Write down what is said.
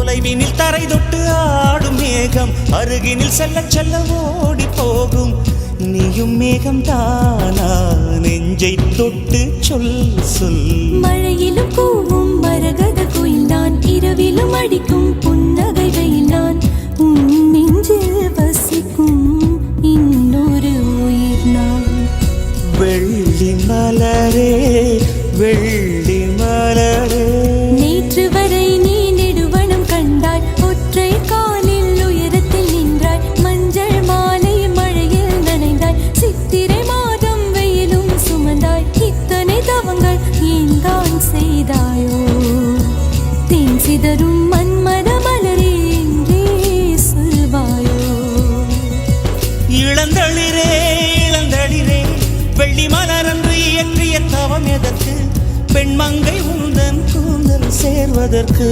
தொலைவினில் தரை தொட்டு ஆடும் மேகம் அருகினில் செல்ல செல்ல ஓடி போகும். நீயும் மேகம் தானா நெஞ்சை தொட்டு சொல் சொல். மழையிலும் கூவும் மரகத குயில் நான், இரவிலும் அடிக்கும் புன்னகை வெயில் நான். உன் நெஞ்சில் வசிக்கும் இன்னொரு உயிர் நான். வெள்ளி மலரே வெள்ளி மலரே, நேற்று வரை நீ நெடுவனம் கண்டாய், ஒற்றை காலில் உயரத்தில் நின்றாய். மஞ்சள் மாலை மழையில் நனைந்தாய், சித்திரை மாதம் வெயிலும் சுமந்தாய். இத்தனை தவங்கள் ஏன் தான் செய்தாயோ? தேன் சிதறும் மன்மத மலரே என்றே சொல்வாயோ? இளந்தளிரே இளந்தளிரே, வெள்ளி மலரன்று இயற்றிய தவம் எதற்கு? பெண்மங்கை உந்தன் கூந்தல் சேர்வதற்கு.